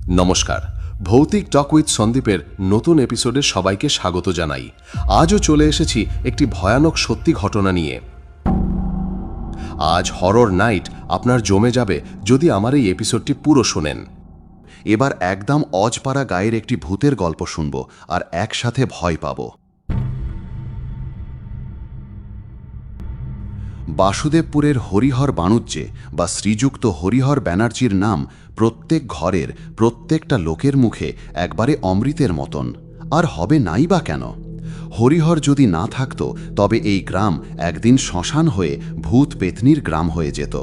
নমস্কার, ভৌতিক talk with সন্দীপের নতুন এপিসোডে সবাইকে স্বাগত জানাই। আজও চলে এসেছি একটি ভয়ানক সত্যি ঘটনা নিয়ে। আজ হরর নাইট আপনার জমে যাবে যদি আমার এই এপিসোডটি পুরো শোনেন। এবার একদম অজপাড়া গায়ের একটি ভূতের গল্প শুনব আর একসাথে ভয় পাব। বাসুদেবপুরের হরিহর বাণুজ্যে বা শ্রীযুক্ত হরিহর ব্যানার্জির নাম প্রত্যেক ঘরের প্রত্যেকটা লোকের মুখে একবারে অমৃতের মতন। আর হবে নাই বা কেন? হরিহর যদি না থাকত তবে এই গ্রাম একদিন শ্মশান হয়ে ভূত পেতনির গ্রাম হয়ে যেত।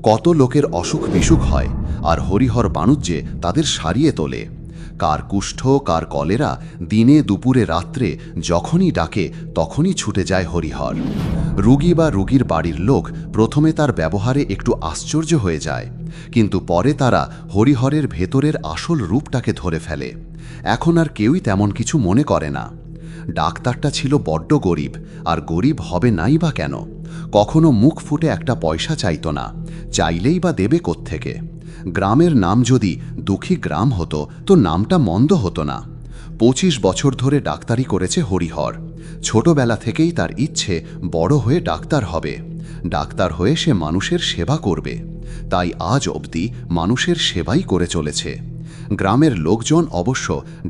কত লোকের অসুখ বিসুখ হয় আর হরিহর বাণুজ্যে তাদের সারিয়ে তোলে। কার কুষ্ঠ, কার কলেরা, দিনে দুপুরে রাত্রে যখনই ডাকে তখনই ছুটে যায় হরিহর। রুগী বা রুগীর বাড়ির লোক প্রথমে তার ব্যবহারে একটু আশ্চর্য হয়ে যায়, কিন্তু পরে তারা হরিহরের ভেতরের আসল রূপটাকে ধরে ফেলে। এখন আর কেউই তেমন কিছু মনে করে না। ডাক্তারটা ছিল বড্ড গরিব, আর গরিব হবে নাই বা কেন? কখনো মুখ ফুটে একটা পয়সা চাইত না, চাইলেই বা দেবে কোত্থেকে? গ্রামের নাম যদি দুঃখী গ্রাম হতো তো নামটা মন্দ হতো না। 25 বছর ধরে ডাক্তারি করেছে হরিহর। ছোটবেলা থেকেই তার ইচ্ছে বড় হয়ে ডাক্তার হবে। ডাক্তার হয়ে সে মানুষের সেবা করবে। তাই আজ অবধি মানুষের সেবাই করে চলেছে। গ্রামের লোকজন অবশ্য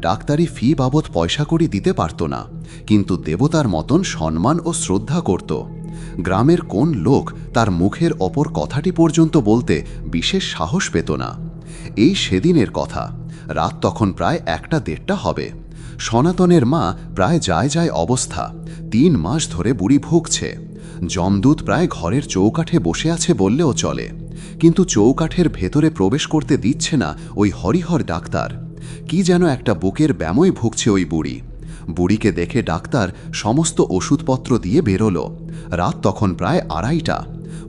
ডাক্তারি ফি বাবদ পয়সা কড়ি দিতে পারত না, কিন্তু দেবতার মতন সম্মান ও শ্রদ্ধা করত। গ্রামের কোন লোক তার মুখের ওপর কথাটি পর্যন্ত বলতে বিশেষ সাহস পেত না। এই সেদিনের কথা। রাত তখন প্রায় 1-1:30 হবে। সনাতনের মা প্রায় যায় অবস্থা। 3 মাস ধরে বুড়ি ভুগছে। যমদূত প্রায় ঘরের চৌকাঠে বসে আছে বললেও চলে, কিন্তু চৌকাঠের ভেতরে প্রবেশ করতে দিচ্ছে না ওই হরিহর ডাক্তার। কি যেন একটা বুকের ব্যামোয় ভুগছে ওই বুড়ি। বুড়িকে দেখে ডাক্তার সমস্ত ওষুধপত্র দিয়ে বেরোলো। রাত তখন প্রায় 2:30।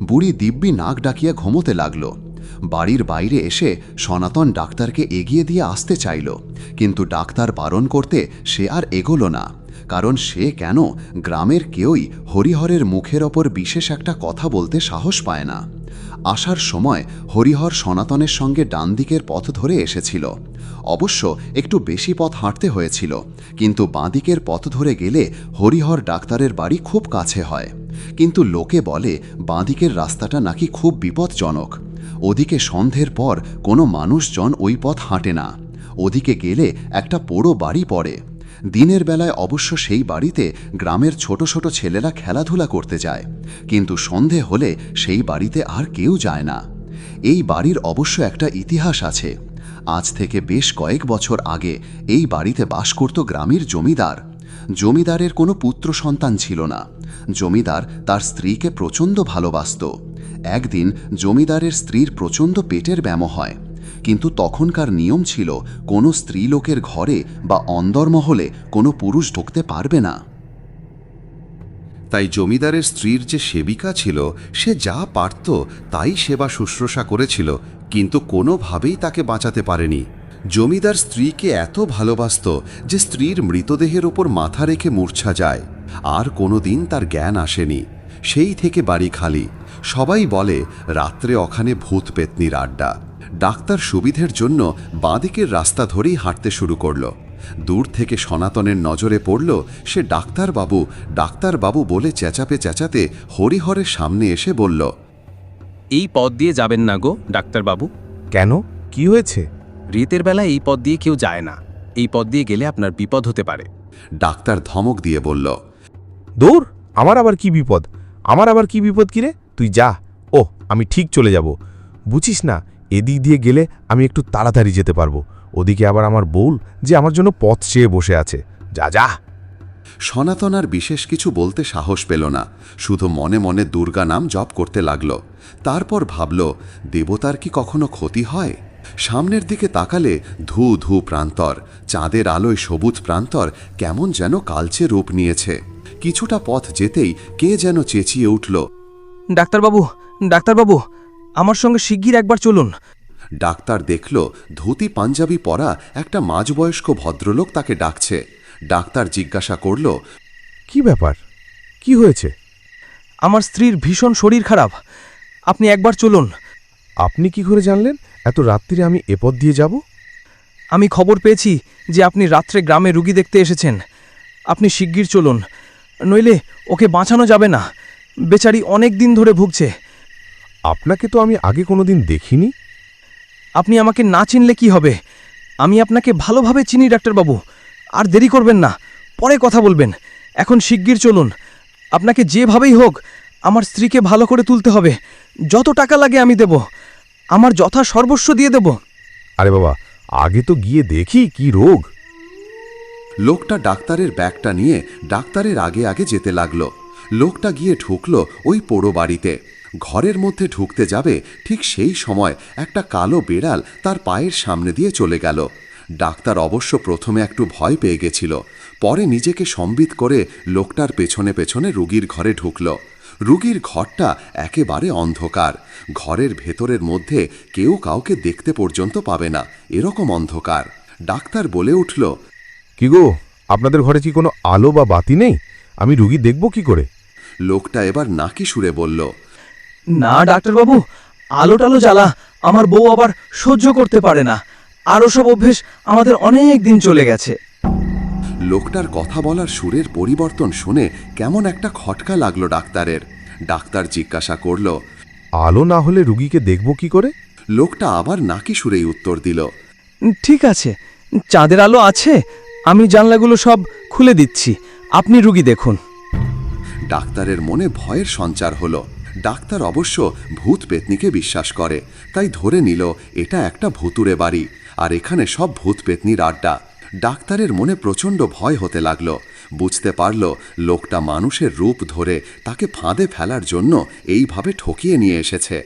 বুড়ি দিব্যি নাক ডাকিয়া ঘুমোতে লাগল। বাড়ির বাইরে এসে সনাতন ডাক্তারকে এগিয়ে দিয়ে আসতে চাইল, কিন্তু ডাক্তার বারণ করতে সে আর এগোলো না। কারণ সে কেন, গ্রামের কেউই হরিহরের মুখের ওপর বিশেষ একটা কথা বলতে সাহস পায় না। আসার সময় হরিহর সনাতনের সঙ্গে ডান দিকের পথ ধরে এসেছিল। অবশ্য একটু বেশি পথ হাঁটতে হয়েছিল, কিন্তু বাঁদিকের পথ ধরে গেলে হরিহর ডাক্তারের বাড়ি খুব কাছে হয়। কিন্তু লোকে বলে বাঁদিকের রাস্তাটা নাকি খুব বিপজ্জনক। ওদিকে সন্ধ্যের পর কোনো মানুষজন ওই পথ হাঁটে না। ওদিকে গেলে একটা পোড়ো বাড়ি পড়ে। দিনের বেলায় অবশ্য সেই বাড়িতে গ্রামের ছোট ছোট ছেলেরা খেলাধুলা করতে যায়, কিন্তু সন্ধে হলে সেই বাড়িতে আর কেউ যায় না। এই বাড়ির অবশ্য একটা ইতিহাস আছে। আজ থেকে বেশ কয়েক বছর আগে এই বাড়িতে বাস করত গ্রামের জমিদার। জমিদারের কোনো পুত্র সন্তান ছিল না। জমিদার তার স্ত্রীকে প্রচণ্ড ভালোবাসত। একদিন জমিদারের স্ত্রীর প্রচণ্ড পেটের ব্যামো হয়, কিন্তু তখনকার নিয়ম ছিল কোনো স্ত্রীলোকের ঘরে বা অন্দরমহলে কোনো পুরুষ ঢুকতে পারবে না। তাই জমিদারের স্ত্রীর যে সেবিকা ছিল সে যা পারত তাই সেবা শুশ্রূষা করেছিল, কিন্তু কোনোভাবেই তাকে বাঁচাতে পারেনি। জমিদার স্ত্রীকে এত ভালোবাসত যে স্ত্রীর মৃতদেহের ওপর মাথা রেখে মূর্ছা যায়। আর কোনোদিন তার জ্ঞান আসেনি। সেই থেকে বাড়ি খালি। সবাই বলে রাত্রে ওখানে ভূত পেতনির আড্ডা। ডাক্তার সুবিধের জন্য বাঁদিকের রাস্তা ধরেই হাঁটতে শুরু করল। দূর থেকে সনাতনের নজরে পড়ল সে ডাক্তারবাবু ডাক্তারবাবু বলে চেঁচাতে চেঁচাতে হরিহরের সামনে এসে বলল, এই পথ দিয়ে যাবেন না গো ডাক্তারবাবু। কেন, কি হয়েছে? রাতের বেলায় এই পথ দিয়ে কেউ যায় না। এই পথ দিয়ে গেলে আপনার বিপদ হতে পারে। ডাক্তার ধমক দিয়ে বলল, দৌড়, আমার আবার কি বিপদ? আমার আবার কি বিপদ কিরে? তুই যা। ও, আমি ঠিক চলে যাব। বুঝিস না, এদিক দিয়ে গেলে আমি একটু তাড়াতাড়ি যেতে পারবো। ওদিকে আবার আমার বউল যে আমার জন্য পথ চেয়ে বসে আছে। যা যা। সনাতন আর বিশেষ কিছু বলতে সাহস পেল না, শুধু মনে মনে দুর্গা নাম জপ করতে লাগল। তারপর ভাবল, দেবতার কি কখনো ক্ষতি হয়? সামনের দিকে তাকালে ধু ধু প্রান্তর, চাঁদের আলোয় সবুজ প্রান্তর কেমন যেন কালচে রূপ নিয়েছে। কিছুটা পথ যেতেই কে যেন চেঁচিয়ে উঠল, ডাক্তারবাবু, ডাক্তারবাবু, আমার সঙ্গে শিগগির একবার চলুন। ডাক্তার দেখল ধুতি পাঞ্জাবি পরা একটা মাঝবয়স্ক ভদ্রলোক তাকে ডাকছে। ডাক্তার জিজ্ঞাসা করল, কি ব্যাপার? কি হয়েছে? আমার স্ত্রীর ভীষণ শরীর খারাপ, আপনি একবার চলুন। আপনি কি করে জানলেন এত রাত্রিরে আমি এ পথ দিয়ে যাব? আমি খবর পেয়েছি যে আপনি রাত্রে গ্রামে রুগী দেখতে এসেছেন। আপনি শিগগির চলুন, নইলে ওকে বাঁচানো যাবে না। বেচারি অনেক দিন ধরে ভুগছে। আপনাকে তো আমি আগে কোনোদিন দেখিনি। আপনি আমাকে না চিনলে কি হবে? আমি আপনাকে ভালোভাবে চিনি ডাক্তারবাবু। আর দেরি করবেন না, পরে কথা বলবেন। এখন শিগগির চলুন। আপনাকে যেভাবেই হোক আমার স্ত্রীকে ভালো করে তুলতে হবে। যত টাকা লাগে আমি দেব, আমার যথা সর্বস্ব দিয়ে দেব। আরে বাবা, আগে তো গিয়ে দেখি কি রোগ। লোকটা ডাক্তারের ব্যাগটা নিয়ে ডাক্তারের আগে আগে যেতে লাগলো। লোকটা গিয়ে ঢুকলো ওই পোড়ো বাড়িতে। ঘরের মধ্যে ঢুকতে যাবে ঠিক সেই সময় একটা কালো বেড়াল তার পায়ের সামনে দিয়ে চলে গেল। ডাক্তার অবশ্য প্রথমে একটু ভয় পেয়ে গেছিল, পরে নিজেকে সম্বিত করে লোকটার পেছনে পেছনে রুগীর ঘরে ঢুকল। রুগীর ঘরটা একেবারে অন্ধকার। ঘরের ভেতরের মধ্যে কেউ কাউকে দেখতে পর্যন্ত পাবে না, এরকম অন্ধকার। ডাক্তার বলে উঠল, কি গো, আপনাদের ঘরে কি কোনো আলো বা বাতি নেই? আমি রুগী দেখব কি করে? লোকটা এবার নাকি সুরে বলল, না ডাক্তারবাবু, আলো টালো জ্বালা আমার বউ আবার সহ্য করতে পারে না। আর ওসব অভ্যেস আমাদের অনেক দিন চলে গেছে। লোকটার কথা বলার সুরের পরিবর্তন শুনে কেমন একটা খটকা লাগলো ডাক্তারের। ডাক্তার জিজ্ঞাসা করল, আলো না হলে রুগীকে দেখব কি করে? লোকটা আবার নাকি সুরেই উত্তর দিল, ঠিক আছে, চাঁদের আলো আছে, আমি জানলাগুলো সব খুলে দিচ্ছি, আপনি রুগী দেখুন। ডাক্তারের মনে ভয়ের সঞ্চার হলো। ডাক্তার অবশ্য ভূত পেতনিকে বিশ্বাস করে, তাই ধরে নিল এটা একটা ভুতুড়ে বাড়ি, আর এখানে সব ভূত পেতনির আড্ডা। ডাক্তারের মনে প্রচণ্ড ভয় হতে লাগলো। বুঝতে পারল লোকটা মানুষের রূপ ধরে তাকে ফাঁদে ফেলার জন্য এইভাবে ঠকিয়ে নিয়ে এসেছে।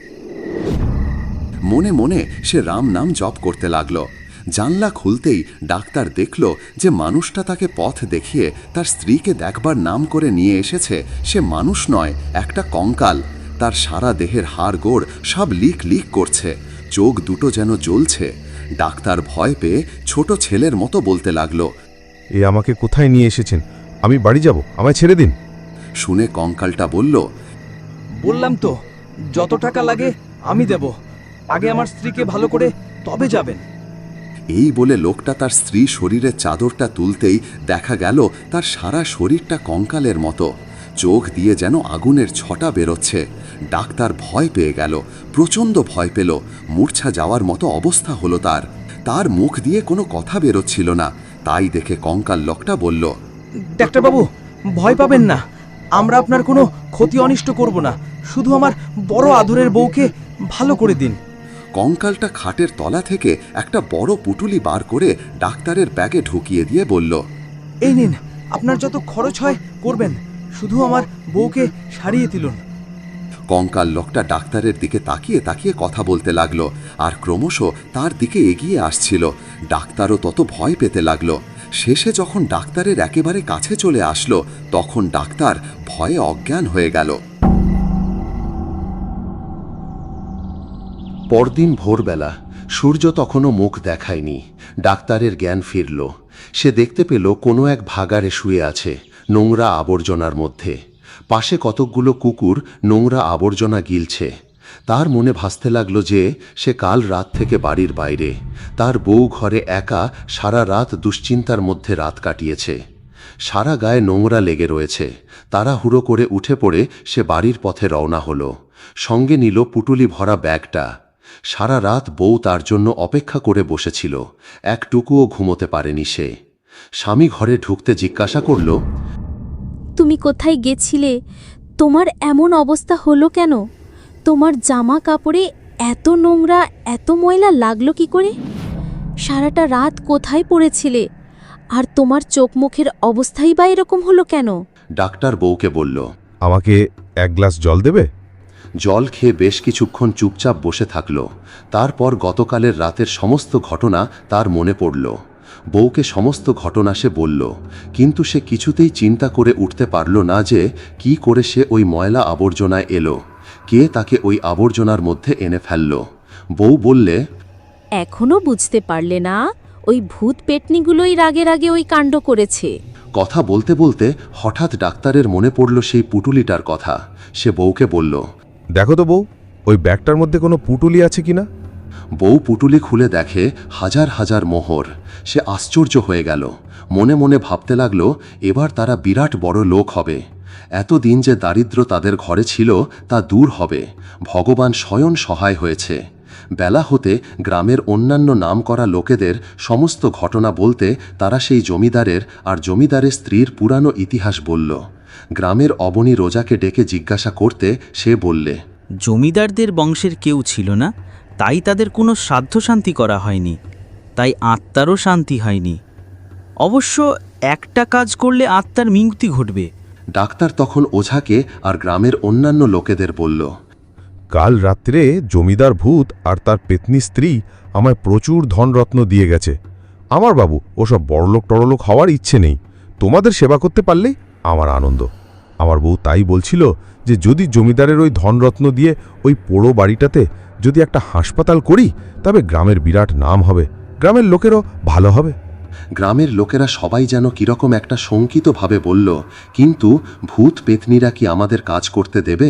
মনে মনে সে রাম নাম জপ করতে লাগলো। জানলা খুলতেই ডাক্তার দেখল যে মানুষটা তাকে পথ দেখিয়ে তার স্ত্রীকে দেখবার নাম করে নিয়ে এসেছে সে মানুষ নয়, একটা কঙ্কাল। তার সারা দেহের হাড় গোড় সব লিক লিক করছে, চোখ দুটো যেন জ্বলছে। ডাক্তার ভয় পেয়ে ছোট ছেলের মতো বলতে লাগলো, এ আমাকে কোথায় নিয়ে এসেছেন? আমি বাড়ি যাব, আমায় ছেড়ে দিন। শুনে কঙ্কালটা বলল, বললাম তো, যত টাকা লাগে আমি দেব, আগে আমার স্ত্রীকে ভালো করে তবে যাবেন। এই বলে লোকটা তার স্ত্রী শরীরের চাদরটা তুলতেই দেখা গেল তার সারা শরীরটা কঙ্কালের মতো, চোখ দিয়ে যেন আগুনের ছটা বেরোচ্ছে। ডাক্তার ভয় পেয়ে গেল, প্রচণ্ড ভয় পেল, মূর্ছা যাওয়ার মতো অবস্থা হলো তার। তার মুখ দিয়ে কোনো কথা বেরোচ্ছিল না। তাই দেখে কঙ্কাল লোকটা বলল, ডাক্তারবাবু, ভয় পাবেন না, আমরা আপনার কোনো ক্ষতি অনিষ্ট করব না, শুধু আমার বড় আদরের বউকে ভালো করে দিন। কঙ্কালটা খাটের তলা থেকে একটা বড় পুটুলি বার করে ডাক্তারের ব্যাগে ঢুকিয়ে দিয়ে বলল, এই নিন, আপনার যত খরচ হয় করবেন, শুধু আমার বউকে সারিয়ে দিলুন। কঙ্কাল লোকটা ডাক্তারের দিকে তাকিয়ে তাকিয়ে কথা বলতে লাগলো, আর ক্রমশ তার দিকে এগিয়ে আসছিল। ডাক্তারও তত ভয় পেতে লাগলো। শেষে যখন ডাক্তারের একেবারে কাছে চলে আসলো, তখন ডাক্তার ভয়ে অজ্ঞান হয়ে গেল। পরদিন ভোরবেলা সূর্য তখনও মুখ দেখায়নি। ডাক্তারের জ্ঞান ফিরল। সে দেখতে পেল কোনো এক ভাগাড়ে শুয়ে আছে, নোংরা আবর্জনার মধ্যে। পাশে কতকগুলো কুকুর নোংরা আবর্জনা গিলছে। তার মনে ভাসতে লাগলো যে সে কাল রাত থেকে বাড়ির বাইরে, তার বউ ঘরে একা সারা রাত দুশ্চিন্তার মধ্যে রাত কাটিয়েছে। সারা গায়ে নোংরা লেগে রয়েছে। তাড়াহুড়ো করে উঠে পড়ে সে বাড়ির পথে রওনা হলো। সঙ্গে নিল পুটুলি ভরা ব্যাগটা। সারা রাত বউ তার জন্য অপেক্ষা করে বসেছিল, একটুকুও ঘুমোতে পারেনি সে। স্বামী ঘরে ঢুকতে জিজ্ঞাসা করল, তুমি কোথায় গেছিলে? তোমার এমন অবস্থা হলো কেন? তোমার জামা কাপড়ে এত নোংরা, এত ময়লা লাগলো কি করে? সারাটা রাত কোথায় পড়েছিলে? আর তোমার চোখ মুখের অবস্থাই বা এরকম হলো কেন? ডাক্তার বউকে বলল, আমাকে এক গ্লাস জল দেবে? জল খেয়ে বেশ কিছুক্ষণ চুপচাপ বসে থাকল। তারপর গতকালের রাতের সমস্ত ঘটনা তার মনে পড়ল। বউকে সমস্ত ঘটনা সে বলল, কিন্তু সে কিছুতেই চিন্তা করে উঠতে পারল না যে কি করে সে ওই ময়লা আবর্জনায় এলো, কে তাকে ওই আবর্জনার মধ্যে এনে ফেলল। বউ বললে, এখনো বুঝতে পারলে না? ওই ভূত পেটনিগুলোই রাগে রাগে ওই কাণ্ড করেছে। কথা বলতে বলতে হঠাৎ ডাক্তারের মনে পড়ল সেই পুটুলিটার কথা। সে বউকে বলল, দেখো তো বউ, ওই ব্যাগটার মধ্যে কোনো পুটুলি আছে কিনা? বউ পুটুলি খুলে দেখে হাজার হাজার মোহর। সে আশ্চর্য হয়ে গেল, মনে মনে ভাবতে লাগলো এবার তারা বিরাট বড় লোক হবে। এতদিন যে দারিদ্র তাদের ঘরে ছিল তা দূর হবে, ভগবান স্বয়ং সহায় হয়েছে। বেলা হতে গ্রামের অন্যান্য নামকরা লোকেদের সমস্ত ঘটনা বলতে তারা সেই জমিদারের আর জমিদারের স্ত্রীর পুরানো ইতিহাস বলল। গ্রামের অবনী রোজাকে ডেকে জিজ্ঞাসা করতে সে বললে, জমিদারদের বংশের কেউ ছিল না, তাই তাদের কোনো শ্রাদ্ধ শান্তি করা হয়নি, তাই আত্মারও শান্তি হয়নি। অবশ্য একটা কাজ করলে আত্মার মুক্তি ঘটবে। ডাক্তার তখন ওঝাকে আর গ্রামের অন্যান্য লোকেদের বলল, কাল রাত্রে জমিদার ভূত আর তার পেতনি স্ত্রী আমায় প্রচুর ধনরত্ন দিয়ে গেছে। আমার বাবু ওসব বড়লোক টড়লোক হওয়ার ইচ্ছে নেই, তোমাদের সেবা করতে পারলেই আমার আনন্দ। আমার বউ তাই বলছিল যে যদি জমিদারের ওই ধনরত্ন দিয়ে ওই পোড়ো বাড়িটাতে যদি একটা হাসপাতাল করি তবে গ্রামের বিরাট নাম হবে, গ্রামের লোকেরও ভালো হবে। গ্রামের লোকেরা সবাই যেন কিরকম একটা শঙ্কিতভাবে বলল, কিন্তু ভূত পেতনিরা কি আমাদের কাজ করতে দেবে?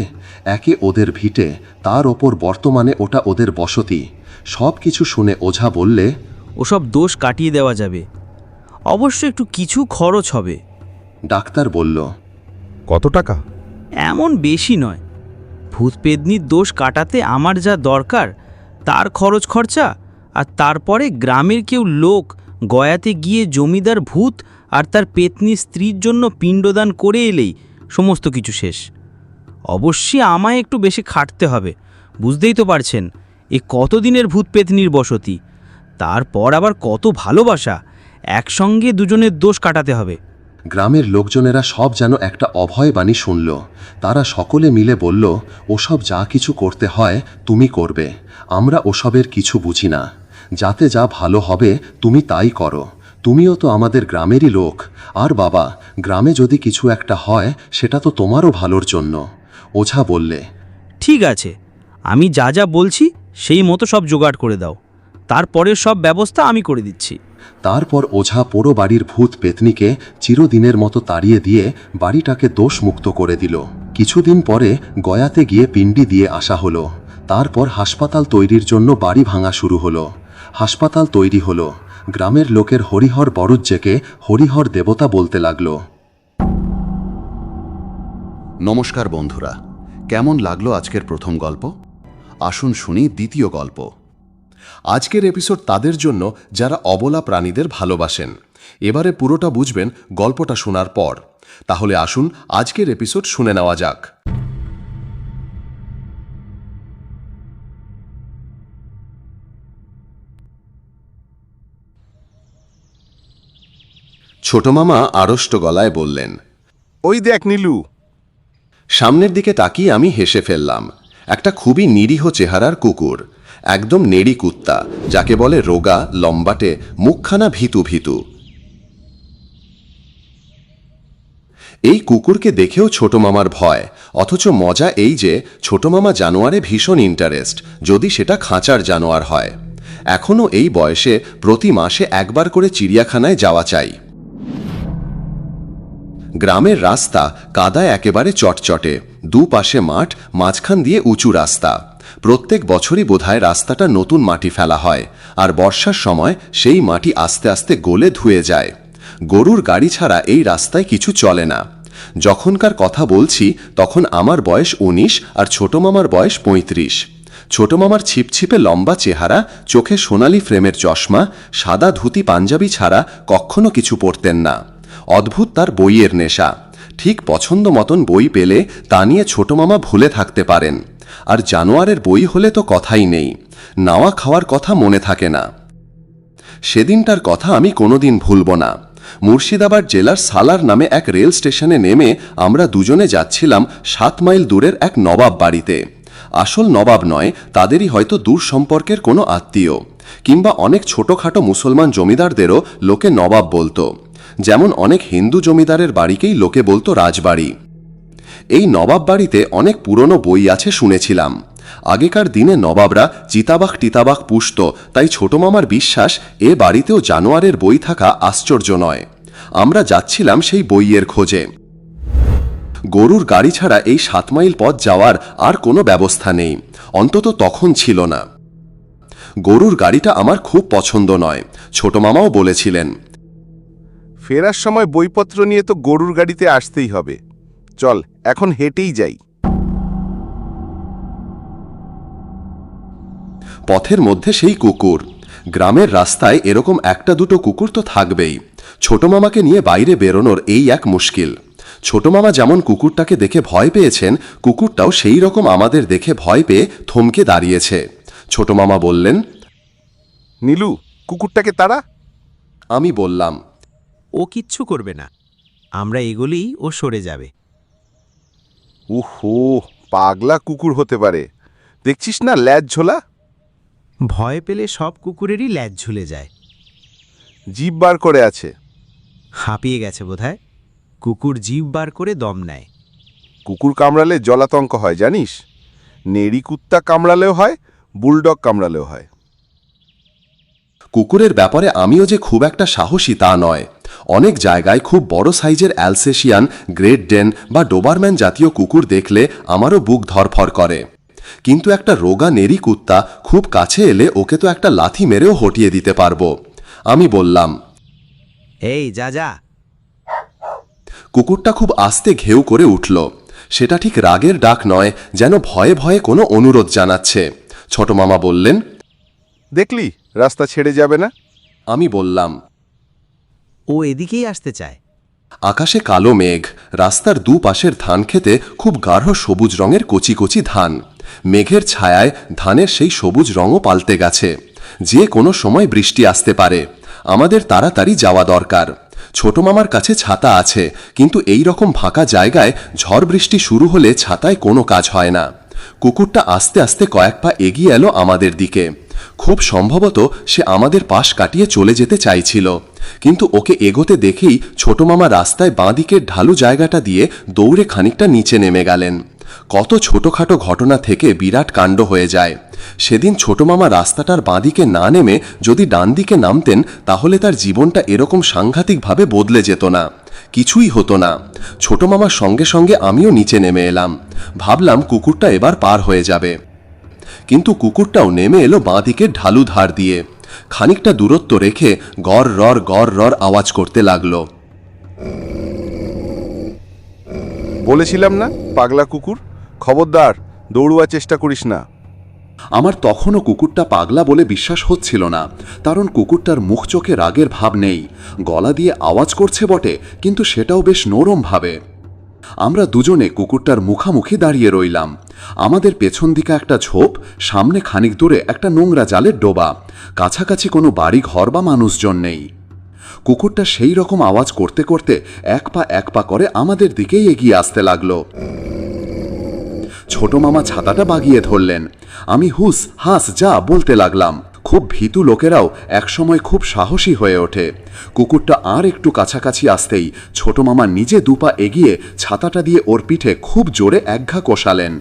একে ওদের ভিটে, তার ওপর বর্তমানে ওটা ওদের বসতি। সব কিছু শুনে ওঝা বললে, ওসব দোষ কাটিয়ে দেওয়া যাবে, অবশ্য একটু কিছু খরচ হবে। ডাক্তার বলল, কত টাকা? এমন বেশি নয়। ভূত পেদনির দোষ কাটাতে আমার যা দরকার তার খরচ খরচা, আর তারপরে গ্রামের কেউ লোক গয়াতে গিয়ে জমিদার ভূত আর তার পেতনি স্ত্রীর জন্য পিণ্ডদান করে এলেই সমস্ত কিছু শেষ। অবশ্যই আমায় একটু বেশি খাটতে হবে, বুঝতেই তো পারছেন এ কতদিনের ভূত পেতনির বসতি, তারপর আবার কত ভালোবাসা, একসঙ্গে দুজনের দোষ কাটাতে হবে। গ্রামের লোকজনেরা সব যেন একটা অভয় বাণী শুনল। তারা সকলে মিলে বলল, ওসব যা কিছু করতে হয় তুমি করবে, আমরা ওসবের কিছু বুঝি না। যাতে যা ভালো হবে তুমি তাই করো, তুমিও তো আমাদের গ্রামেরই লোক। আর বাবা, গ্রামে যদি কিছু একটা হয় সেটা তো তোমারও ভালোর জন্য। ওঝা বললে, ঠিক আছে, আমি যা যা বলছি সেই মতো সব জোগাড় করে দাও, তারপরের সব ব্যবস্থা আমি করে দিচ্ছি। তারপর ওঝা পোড়ো বাড়ির ভূত পেতনিকে চিরদিনের মতো তাড়িয়ে দিয়ে বাড়িটাকে দোষমুক্ত করে দিল। কিছুদিন পরে গয়াতে গিয়ে পিণ্ডি দিয়ে আসা হলো। তারপর হাসপাতাল তৈরির জন্য বাড়ি ভাঙা শুরু হলো। হাসপাতাল তৈরি হলো। গ্রামের লোকের হরিহর বরুজ্জেকে হরিহর দেবতা বলতে লাগলো। নমস্কার বন্ধুরা, কেমন লাগলো আজকের প্রথম গল্প? আসুন শুনি দ্বিতীয় গল্প। আজকের এপিসোড তাদের জন্য যারা অবলা প্রাণীদের ভালোবাসেন। এবারে পুরোটা বুঝবেন গল্পটা শোনার পর। তাহলে আসুন আজকের এপিসোড শুনে নেওয়া যাক। ছোট মামা আড়ষ্ট গলায় বললেন, ওই দেখ নীলু। সামনের দিকে তাকিয়ে আমি হেসে ফেললাম। একটা খুবই নিরীহ চেহারার কুকুর, একদম নেড়ি কুত্তা, যাকে বলে রোগা, লম্বাটে, মুখখানা ভীতু ভীতু। এই কুকুরকে দেখেও ছোট মামার ভয়, অথচ মজা এই যে ছোট মামা জানোয়ারে ভীষণ ইন্টারেস্ট, যদি সেটা খাঁচার জানোয়ার হয়। এখনও এই বয়সে প্রতি মাসে একবার করে চিড়িয়াখানায় যাওয়া চাই। গ্রামের রাস্তা কাদায় একেবারে চটচটে, দুপাশে মাঠ, মাঝখান দিয়ে উঁচু রাস্তা। প্রত্যেক বছরই বোধহয় রাস্তাটা নতুন মাটি ফেলা হয়, আর বর্ষার সময় সেই মাটি আস্তে আস্তে গলে ধুয়ে যায়। গরুর গাড়ি ছাড়া এই রাস্তায় কিছু চলে না। যখনকার কথা বলছি তখন আমার বয়স 19 আর ছোট মামার বয়স 35। ছোট মামার ছিপছিপে লম্বা চেহারা, চোখে সোনালি ফ্রেমের চশমা, সাদা ধুতি পাঞ্জাবি ছাড়া কখনো কিছু পরতেন না। অদ্ভুত তার বইয়ের নেশা। ঠিক পছন্দ মতন বই পেলে তা নিয়ে ছোট মামা ভুলে থাকতে পারেন। আর জানোয়ারের বই হলে তো কথাই নেই, নাওয়া খাওয়ার কথা মনে থাকে না। সেদিনটার কথা আমি কোনোদিন ভুলব না। মুর্শিদাবাদ জেলার সালার নামে এক রেল স্টেশনে নেমে আমরা দুজনে যাচ্ছিলাম 7 মাইল দূরের এক নবাব বাড়িতে। আসল নবাব নয়, তাদেরই হয়তো দূর সম্পর্কের কোনো আত্মীয়, কিংবা অনেক ছোটখাটো মুসলমান জমিদারদেরও লোকে নবাব বলতো, যেমন অনেক হিন্দু জমিদারের বাড়িকেই লোকে বলতো রাজবাড়ি। এই নবাব বাড়িতে অনেক পুরনো বই আছে শুনেছিলাম। আগেকার দিনে নবাবরা চিতাবাঘ টিতাবাঘ পুষত, তাই ছোট মামার বিশ্বাস এ বাড়িতেও জানোয়ারের বই থাকা আশ্চর্য নয়। আমরা যাচ্ছিলাম সেই বইয়ের খোঁজে। গরুর গাড়ি ছাড়া এই 7 মাইল পথ যাওয়ার আর কোনো ব্যবস্থা নেই, অন্তত তখন ছিল না। গরুর গাড়িটা আমার খুব পছন্দ নয়, ছোট মামাও বলেছিলেন। ফেরার সময় বইপত্র নিয়ে তো গরুর গাড়িতে আসতেই হবে। চল এখন হেঁটেই যাই। পথের মধ্যে সেই কুকুর। গ্রামের রাস্তায় এরকম একটা দুটো কুকুর তো থাকবেই। ছোট মামাকে নিয়ে বাইরে বেরোনোর এই এক মুশকিল। ছোট মামা যেমন কুকুরটাকে দেখে ভয় পেয়েছেন, কুকুরটাও সেই রকম আমাদের দেখে ভয় পেয়ে থমকে দাঁড়িয়েছে। ছোট মামা বললেন, নীলু, কুকুরটাকে তাড়া। আমি বললাম, ও কিচ্ছু করবে না, আমরা এগোলেই ও সরে যাবে। উহো, পাগলা কুকুর হতে পারে। দেখছিস না ল্যাজ ঝোলা? ভয় পেলে সব কুকুরেরই ল্যাজ ঝুলে যায়। জিভ বার করে আছে। হাঁপিয়ে গেছে বোধহয়। কুকুর জিভ বার করে দম নেয়। কুকুর কামড়ালে জলাতঙ্ক হয় জানিস? নেড়ি কুত্তা কামড়ালেও হয়, বুলডগ কামড়ালেও হয়। কুকুরের ব্যাপারে আমিও যে খুব একটা সাহসী তা নয়। অনেক জায়গায় খুব বড় সাইজের অ্যালসেশিয়ান, গ্রেট ডেন বা ডোবারম্যান জাতীয় কুকুর দেখলে আমারও বুক ধরফর করে। কিন্তু একটা রোগা নেড়ি কুত্তা খুব কাছে এলে ওকে তো একটা লাথি মেরেও হটিয়ে দিতে পারবো। আমি বললাম, এই যা যা। কুকুরটা খুব আস্তে ঘেউ করে উঠল। সেটা ঠিক রাগের ডাক নয়, যেন ভয়ে ভয়ে কোনো অনুরোধ জানাচ্ছে। ছোট মামা বললেন, দেখলি রাস্তা ছেড়ে যাবে না? আমি বললাম, ও এদিকেই আসতে চায়। আকাশে কালো মেঘ, রাস্তার দুপাশের ধান খেতে খুব গাঢ় সবুজ রঙের কচি কচি ধান। মেঘের ছায়ায় ধানের সেই সবুজ রঙও পাল্টে গেছে। যে কোনো সময় বৃষ্টি আসতে পারে। আমাদের তাড়াতাড়ি যাওয়া দরকার। ছোট মামার কাছে ছাতা আছে, কিন্তু এই রকম ফাঁকা জায়গায় ঝড় বৃষ্টি শুরু হলে ছাতায় কোনো কাজ হয় না। কুকুরটা আস্তে আস্তে কয়েক পা এগিয়ে এলো আমাদের দিকে। খুব সম্ভবত সে আমাদের পাশ কাটিয়ে চলে যেতে চাইছিল, কিন্তু ওকে এগোতে দেখেই ছোট মামা রাস্তায় বাঁ দিকের ঢালু জায়গাটা দিয়ে দৌড়ে খানিকটা নিচে নেমে গেলেন। কত ছোটখাটো ঘটনা থেকে বিরাট কাণ্ড হয়ে যায়। সেদিন ছোট মামা রাস্তাটার বাঁ দিকে না নেমে যদি ডান দিকে নামতেন, তাহলে তার জীবনটা এরকম সাংঘাতিকভাবে বদলে যেত না। কিছুই হতো না। ছোট মামার সঙ্গে সঙ্গে আমিও নিচে নেমে এলাম। ভাবলাম কুকুরটা এবার পার হয়ে যাবে, কিন্তু কুকুরটাও নেমে এলো বাঁ দিকের ঢালু ধার দিয়ে। খানিকটা দূরত্ব রেখে গড় রর আওয়াজ করতে লাগলো। বলেছিলাম না পাগলা কুকুর, খবরদার দৌড়ুয়ার চেষ্টা করিস না। আমার তখনও কুকুরটা পাগলা বলে বিশ্বাস হচ্ছিল না, কারণ কুকুরটার মুখ চোখে রাগের ভাব নেই। গলা দিয়ে আওয়াজ করছে বটে, কিন্তু সেটাও বেশ নরম ভাবে। আমরা দুজনে কুকুরটার মুখামুখি দাঁড়িয়ে রইলাম। আমাদের পেছন দিকে একটা ঝোপ, সামনে খানিক দূরে একটা নোংরা জালের ডোবা। কাছাকাছি কোনো বাড়ি ঘর বা মানুষজন নেই। কুকুরটা সেই রকম আওয়াজ করতে করতে এক পা করে আমাদের দিকেই এগিয়ে আসতে লাগলো। ছোট মামা ছাতাটা বাগিয়ে ধরলেন। আমি হুস হাস যা বলতে লাগলাম। খুব ভীতু লোকেরাও একসময় খুব সাহসী হয়ে ওঠে। কুকুরটা আর একটু কাছাকাছি আসতেই ছোট মামা নিজে দুপা এগিয়ে ছাতাটা দিয়ে ওর পিঠে খুব জোরে একঘা কষালেন।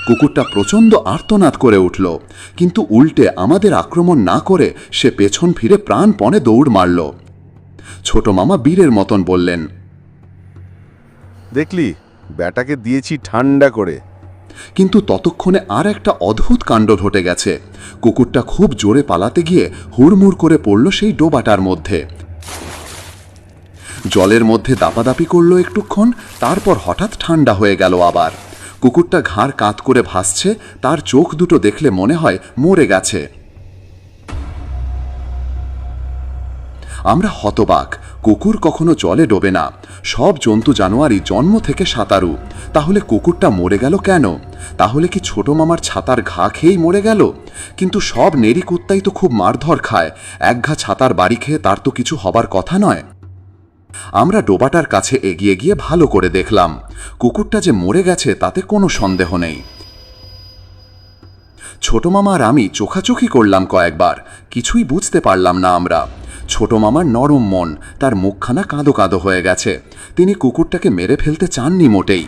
কুকুরটা প্রচণ্ড আর্তনাদ করে উঠল, কিন্তু উল্টে আমাদের আক্রমণ না করে সে পেছন ফিরে প্রাণপণে দৌড় মারল। ছোট মামা বীরের মতন বললেন, দেখলি ব্যাটাকে দিয়েছি ঠান্ডা করে। কিন্তু ততক্ষণে আর একটা অদ্ভুত কাণ্ড ঘটে গেছে। কুকুরটা খুব জোরে পালাতে গিয়ে হুড়মুড় করে পড়ল সেই ডোবাটার মধ্যে। জলের মধ্যে দাপাদাপি করলো একটুক্ষণ, তারপর হঠাৎ ঠান্ডা হয়ে গেল আবার। কুকুরটা ঘাড় কাত করে ভাসছে, তার চোখ দুটো দেখলে মনে হয় মরে গেছে। আমরা হতবাক। কুকুর কখনো জলে ডোবে না। সব জন্তু জানোয়ারই জন্ম থেকে সাঁতারু। তাহলে কুকুরটা মরে গেল কেন? তাহলে কি ছোট মামার ছাতার ঘা খেয়েই মরে গেল? কিন্তু সব নেড়ি কুত্তাই তো খুব মারধর খায়। একঘা ছাতার বাড়ি খেয়ে তার তো কিছু হবার কথা নয়। আমরা ডোবাটার কাছে এগিয়ে গিয়ে ভালো করে দেখলাম। কুকুরটা যে মরে গেছে তাতে কোনো সন্দেহ নেই। ছোট মামা আর আমি চোখাচোখি করলাম কয়েকবার, কিছুই বুঝতে পারলাম না আমরা। ছোট মামার নরম মন, তার মুখখানা কাঁদো কাঁদো হয়ে গেছে। তিনি কুকুরটাকে মেরে ফেলতে চাননি মোটেই।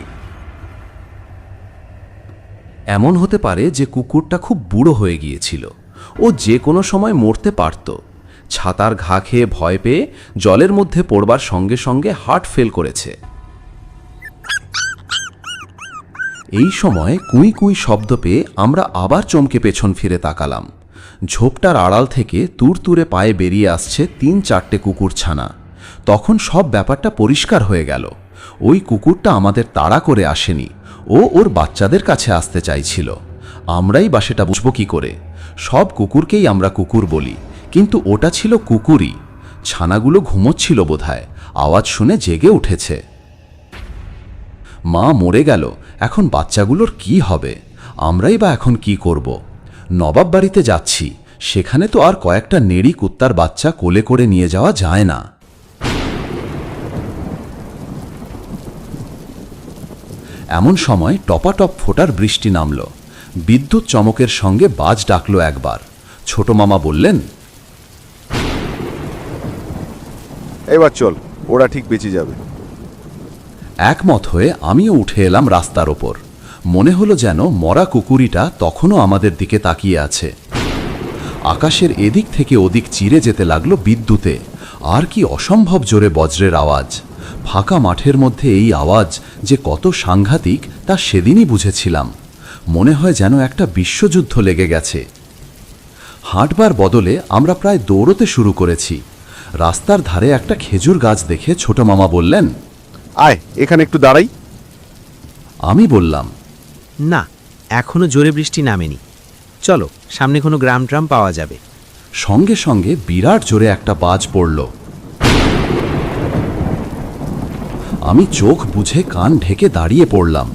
এমন হতে পারে যে কুকুরটা খুব বুড়ো হয়ে গিয়েছিল, ও যে কোনো সময় মরতে পারত। ছাতার ঘা খেয়ে ভয় পেয়ে জলের মধ্যে পড়বার সঙ্গে সঙ্গে হার্ট ফেল করেছে। এই সময় কুই কুই শব্দ পেয়ে আমরা আবার চমকে পেছন ফিরে তাকালাম। ঝোপটার আড়াল থেকে তুরতুরে পায়ে বেরিয়ে আসছে 3-4টে কুকুর ছানা। তখন সব ব্যাপারটা পরিষ্কার হয়ে গেল। ওই কুকুরটা আমাদের তাড়া করে আসেনি, ও ওর বাচ্চাদের কাছে আসতে চাইছিল। আমরাই বা সেটা বুঝব কি করে? সব কুকুরকেই আমরা কুকুর বলি, কিন্তু ওটা ছিল কুকুরই। ছানাগুলো ঘুমোচ্ছিল বোধহয়, আওয়াজ শুনে জেগে উঠেছে। মা মরে গেল, এখন বাচ্চাগুলোর কি হবে? আমরাই বা এখন কি করব? নবাব বাড়িতে যাচ্ছি, সেখানে তো আর কয়েকটা নেড়ি কুত্তার বাচ্চা কোলে করে নিয়ে যাওয়া যায় না। এমন সময় টপাটপ ফোঁটার বৃষ্টি নামল। বিদ্যুৎ চমকের সঙ্গে বাজ ডাকল একবার। ছোট মামা বললেন, এবার চল, ওরা ঠিক বেঁচে যাবে। একমত হয়ে আমিও উঠে এলাম রাস্তার ওপর। মনে হলো যেন মরা কুকুরিটা তখনও আমাদের দিকে তাকিয়ে আছে। আকাশের এদিক থেকে ওদিক চিরে যেতে লাগলো বিদ্যুতে। আর কি অসম্ভব জোরে বজ্রের আওয়াজ! ফাঁকা মাঠের মধ্যে এই আওয়াজ যে কত সাংঘাতিক তা সেদিনই বুঝেছিলাম। মনে হয় যেন একটা বিশ্বযুদ্ধ লেগে গেছে। হাঁটবার বদলে আমরা প্রায় দৌড়তে শুরু করেছি। রাস্তার ধারে একটা খেজুর গাছ দেখে ছোট মামা বললেন, আয় এখানে একটু দাঁড়াই। আমি বললাম, না, এখনো জোরে বৃষ্টি নামেনি। চলো, সামনে কোনো গ্রাম ট্রাম পাওয়া যাবে। সঙ্গে সঙ্গে বিরাট জোরে একটা বাজ পড়ল। আমি চোখ বুঝে কান ঢেকে দাঁড়িয়ে পড়লাম।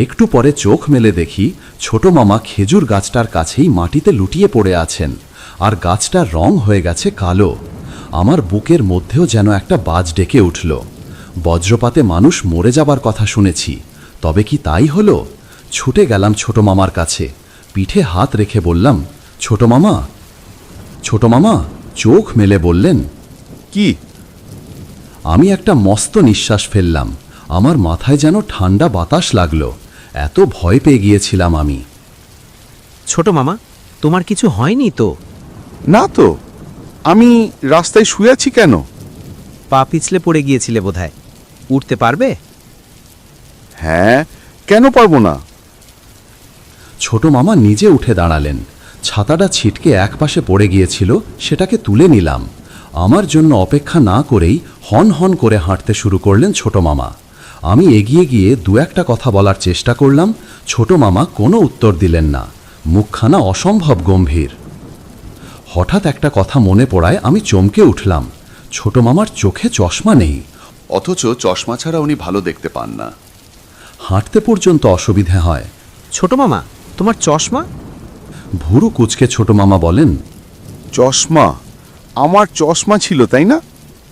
একটু পরে চোখ মেলে দেখি ছোট মামা খেজুর গাছটার কাছেই মাটিতে লুটিয়ে পড়ে আছেন, আর গাছটার রং হয়ে গেছে কালো। আমার বুকের মধ্যেও যেন একটা বাজ ডেকে উঠল। বজ্রপাতে মানুষ মরে যাবার কথা শুনেছি, তবে কি তাই হলো? ছুটে গেলাম ছোট মামার কাছে, পিঠে হাত রেখে বললাম, ছোট মামা। ছোট মামা চোখ মেলে বললেন, কি? আমি একটা মস্ত নিঃশ্বাস ফেললাম। আমার মাথায় যেন ঠান্ডা বাতাস লাগলো। এত ভয় পেয়ে গিয়েছিলাম আমি। ছোট মামা, তোমার কিছু হয়নি তো? না তো, আমি রাস্তায় শুয়ে আছি কেন? পা পিছলে পড়ে গিয়েছিলে বোধহয়। উঠতে পারবে? হ্যাঁ, কেন পারবো না? ছোট মামা নিজে উঠে দাঁড়ালেন। ছাতাটা ছিটকে একপাশে পড়ে গিয়েছিল, সেটাকে তুলে নিলাম। আমার জন্য অপেক্ষা না করেই হন হন করে হাঁটতে শুরু করলেন ছোট মামা। আমি এগিয়ে গিয়ে দু একটা কথা বলার চেষ্টা করলাম। ছোট মামা কোনো উত্তর দিলেন না, মুখখানা অসম্ভব গম্ভীর। হঠাৎ একটা কথা মনে পড়ায় আমি চমকে উঠলাম। ছোট মামার চোখে চশমা নেই, অথচ চশমা ছাড়া উনি ভালো দেখতে পান না। হাঁটতে পর্যন্ত অসুবিধে হয়। ছোট মামা, তোমার চশমা? ভুরু কুচকে ছোট মামা বলেন, চশমা? আমার চশমা ছিল, তাই না?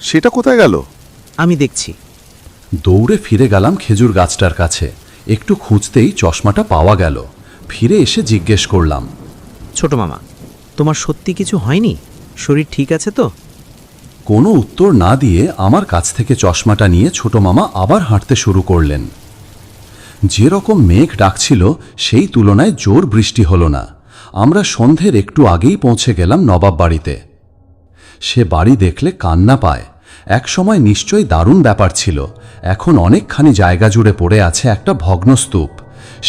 সেটা কোথায় গেল? আমি দেখছি। দৌড়ে ফিরে গেলাম খেজুর গাছটার কাছে। একটু খুঁজতেই চশমাটা পাওয়া গেল। ফিরে এসে জিজ্ঞেস করলাম, ছোট মামা, তোমার সত্যি কিছু হয়নি? শরীর ঠিক আছে তো? কোনো উত্তর না দিয়ে আমার কাছ থেকে চশমাটা নিয়ে ছোট মামা আবার হাঁটতে শুরু করলেন। যেরকম মেঘ ডাকছিল সেই তুলনায় জোর বৃষ্টি হলো না। আমরা সন্ধ্যের একটু আগেই পৌঁছে গেলাম নবাব বাড়িতে। সে বাড়ি দেখলে কান্না পায়। একসময় নিশ্চয়ই দারুণ ব্যাপার ছিল। এখন অনেকখানি জায়গা জুড়ে পড়ে আছে একটা ভগ্নস্তূপ।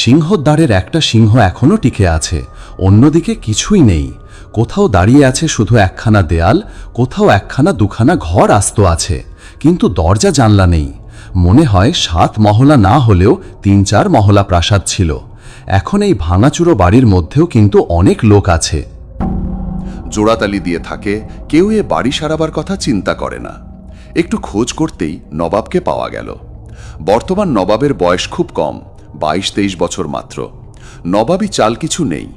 সিংহদ্বারের একটা সিংহ এখনও টিকে আছে, অন্যদিকে কিছুই নেই। কোথাও দাঁড়িয়ে আছে শুধু একখানা দেয়াল, কোথাও একখানা দুখানা ঘর আস্ত আছে, কিন্তু দরজা জানলা নেই। মনে হয় 7 মহলা না হলেও 3-4 মহলা প্রাসাদ ছিল। এখন এই ভাঙাচুরো বাড়ির মধ্যেও কিন্তু অনেক লোক আছে। জোড়াতালি দিয়ে থাকে, কেউ এ বাড়ি সারাবার কথা চিন্তা করে না। একটু খোঁজ করতেই নবাবকে পাওয়া গেল। বর্তমান নবাবের বয়স খুব কম, 22-23 বছর মাত্র। নবাবী চাল কিছু নেই,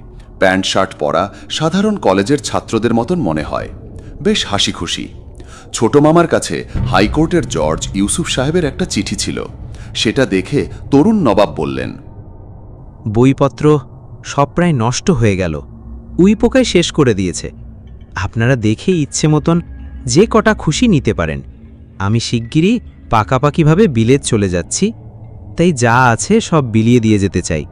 প্যান্ট শার্ট পরা সাধারণ কলেজের ছাত্রদের মতন মনে হয়। বেশ হাসি খুশি। ছোট মামার কাছে হাইকোর্টের জজ ইউসুফ সাহেবের একটা চিঠি ছিল। সেটা দেখে তরুণ নবাব বললেন, বইপত্র সব প্রায় নষ্ট হয়ে গেল, উই পোকায় শেষ করে দিয়েছে। আপনারা দেখে ইচ্ছে মতন যে কটা খুশি নিতে পারেন। আমি শিগগিরই পাকাপাকিভাবে বিলেত চলে যাচ্ছি, তাই যা আছে সব বিলিয়ে দিয়ে যেতে চাই।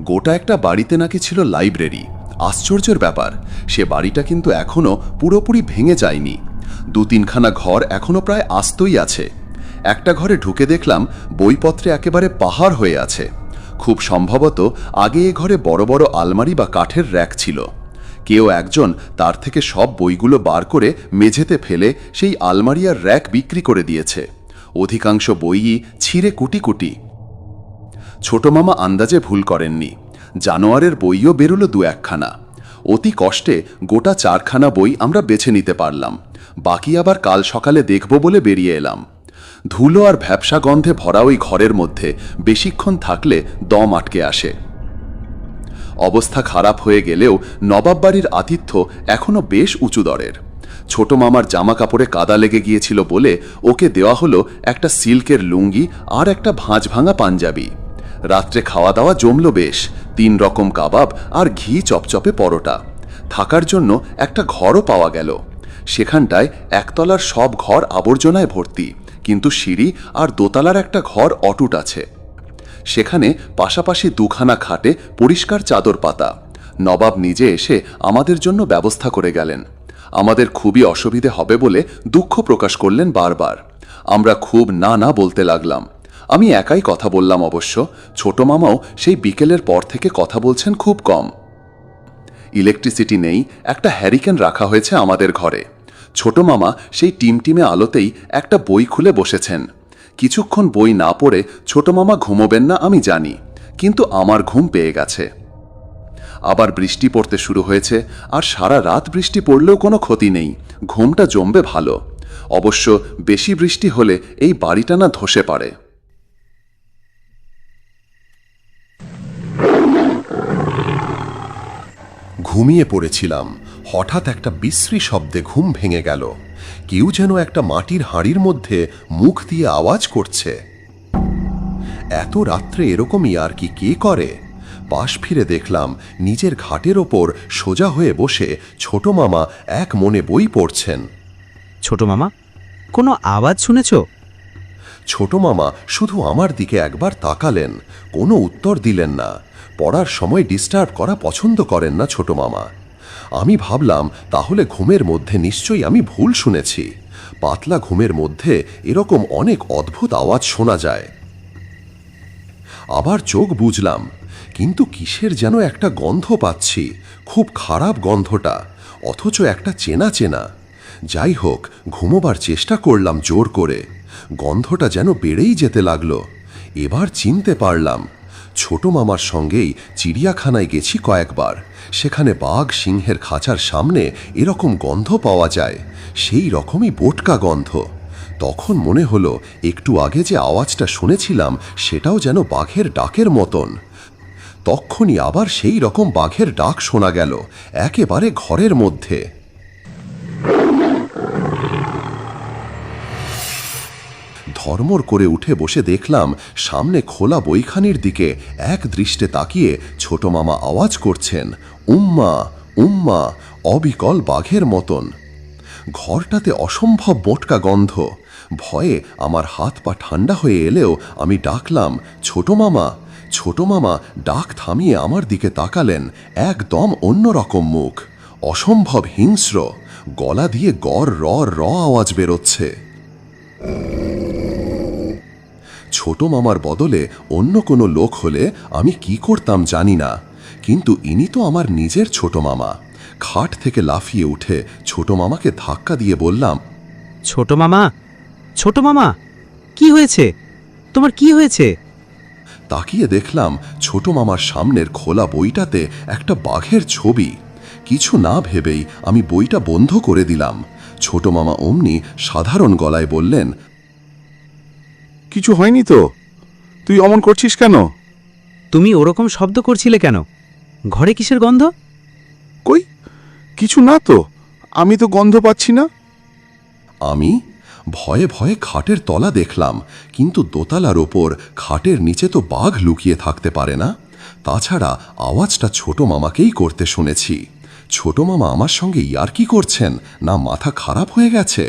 গোটা একটা বাড়িতে নাকি ছিল লাইব্রেরি। আশ্চর্যের ব্যাপার, সে বাড়িটা কিন্তু এখনো পুরোপুরি ভেঙে যায়নি। 2-3খানা ঘর এখনো প্রায় আস্তই আছে। একটা ঘরে ঢুকে দেখলাম বইপত্রে একেবারে পাহাড় হয়ে আছে। খুব সম্ভবত আগে এ ঘরে বড় বড় আলমারি বা কাঠের র্যাক ছিল। কেউ একজন তার থেকে সব বইগুলো বার করে মেঝেতে ফেলে সেই আলমারি আর র্যাক বিক্রি করে দিয়েছে। অধিকাংশ বইই ছিঁড়ে কুটি কুটি। ছোট মামা আন্দাজে ভুল করেননি। জানোয়ারের বইও বেরোলো 2-1খানা। অতি কষ্টে গোটা 4খানা বই আমরা বেছে নিতে পারলাম। বাকি আবার কাল সকালে দেখব বলে বেরিয়ে এলাম। ধুলো আর ভ্যাপসা গন্ধে ভরা ওই ঘরের মধ্যে বেশিক্ষণ থাকলে দম আটকে আসে। অবস্থা খারাপ হয়ে গেলেও নবাব বাড়ির আতিথ্য এখনো বেশ উঁচু দরের। ছোট মামার জামা কাপড়ে কাদা লেগে গিয়েছিল বলে ওকে দেওয়া হলো একটা সিল্কের লুঙ্গি আর একটা ভাঁজ ভাঙা পাঞ্জাবি। রাত্রে খাওয়া দাওয়া জমল বেশ। 3 রকম কাবাব আর ঘি চপচপে পরোটা। থাকার জন্য একটা ঘরও পাওয়া গেল। সেখানটায় একতলার সব ঘর আবর্জনায় ভর্তি, কিন্তু সিঁড়ি আর দোতলার একটা ঘর অটুট আছে। সেখানে পাশাপাশি 2খানা খাটে পরিষ্কার চাদর পাতা। নবাব নিজে এসে আমাদের জন্য ব্যবস্থা করে গেলেন। আমাদের খুবই অসুবিধে হবে বলে দুঃখ প্রকাশ করলেন বারবার। আমরা খুব না না বলতে লাগলাম। আমি একাই কথা বললাম অবশ্য। ছোট মামাও সেই বিকেলের পর থেকে কথা বলছেন খুব কম। ইলেকট্রিসিটি নেই, একটা হ্যারিকেন রাখা হয়েছে আমাদের ঘরে। ছোট মামা সেই টিমটিমে আলোতেই একটা বই খুলে বসেছেন। কিছুক্ষণ বই না পড়ে ছোট মামা ঘুমোবেন না আমি জানি, কিন্তু আমার ঘুম পেয়ে গেছে। আবার বৃষ্টি পড়তে শুরু হয়েছে, আর সারা রাত বৃষ্টি পড়লেও কোনো ক্ষতি নেই, ঘুমটা জমবে ভালো। অবশ্য বেশি বৃষ্টি হলে এই বাড়িটা না ধসে পড়ে। ঘুমিয়ে পড়েছিলাম। হঠাৎ একটা বিশ্রী শব্দে ঘুম ভেঙে গেল। কেউ যেন একটা মাটির হাঁড়ির মধ্যে মুখ দিয়ে আওয়াজ করছে। এত রাত্রে এরকমই আর কি কে করে? পাশ ফিরে দেখলাম নিজের ঘাটের ওপর সোজা হয়ে বসে ছোট মামা এক মনে বই পড়ছেন। ছোট মামা, কোনো আওয়াজ শুনেছ? ছোট মামা শুধু আমার দিকে একবার তাকালেন, কোনো উত্তর দিলেন না। পড়ার সময় ডিস্টার্ব করা পছন্দ করেন না ছোট মামা। আমি ভাবলাম তাহলে ঘুমের মধ্যে নিশ্চয়ই আমি ভুল শুনেছি। পাতলা ঘুমের মধ্যে এরকম অনেক অদ্ভুত আওয়াজ শোনা যায়। আবার চোখ বুজলাম, কিন্তু কিসের যেন একটা গন্ধ পাচ্ছি। খুব খারাপ গন্ধটা, অথচ একটা চেনা চেনা। যাই হোক, ঘুমোবার চেষ্টা করলাম জোর করে। গন্ধটা যেন বেড়েই যেতে লাগলো। এবার চিনতে পারলাম, ছোট মামার সঙ্গেই চিড়িয়াখানায় গেছি কয়েকবার। সেখানে বাঘ সিংহের খাঁচার সামনে এরকম গন্ধ পাওয়া যায়, সেই রকমই বোটকা গন্ধ। তখন মনে হলো একটু আগে যে আওয়াজটা শুনেছিলাম সেটাও যেন বাঘের ডাকের মতন। তক্ষুনি আবার সেই রকম বাঘের ডাক শোনা গেল একেবারে ঘরের মধ্যে। ধর্মর করে উঠে বসে দেখলাম সামনে খোলা বইখানির দিকে এক দৃষ্টে তাকিয়ে ছোট মামা আওয়াজ করছেন, উম্মা উম্মা, অবিকল বাঘের মতন। ঘরটাতে অসম্ভব বোটকা গন্ধ। ভয়ে আমার হাত পা ঠান্ডা হয়ে এলেও আমি ডাকলাম, ছোট মামা। ছোট মামা ডাক থামিয়ে আমার দিকে তাকালেন। একদম অন্যরকম মুখ, অসম্ভব হিংস্র। গলা দিয়ে গড় র আওয়াজ বেরোচ্ছে। ছোট মামার বদলে অন্য কোনো লোক হলে আমি কি করতাম জানি না, কিন্তু ইনি তো আমার নিজের ছোট মামা। খাট থেকে লাফিয়ে উঠে ছোট মামাকে ধাক্কা দিয়ে বললাম, ছোট মামা, ছোট মামা, কি হয়েছে? তোমার কি হয়েছে? তাকিয়ে দেখলাম ছোট মামার সামনের খোলা বইটাতে একটা বাঘের ছবি। কিছু না ভেবেই আমি বইটা বন্ধ করে দিলাম। ছোট মামা অমনি সাধারণ গলায় বললেন, কিছু হয়নি তো, তুই অমন করছিস কেন? তুমি ওরকম শব্দ করছিলে কেন? ঘরে কিসের গন্ধ? কই, কিছু না তো, আমি তো গন্ধ পাচ্ছি না। আমি ভয়ে ভয়ে খাটের তলা দেখলাম, কিন্তু দোতলার ওপর খাটের নিচে তো বাঘ লুকিয়ে থাকতে পারে না। তাছাড়া আওয়াজটা ছোট মামাকেই করতে শুনেছি। ছোট মামা আমার সঙ্গে ইয়ার্কি করছেন না মাথা খারাপ হয়ে গেছে?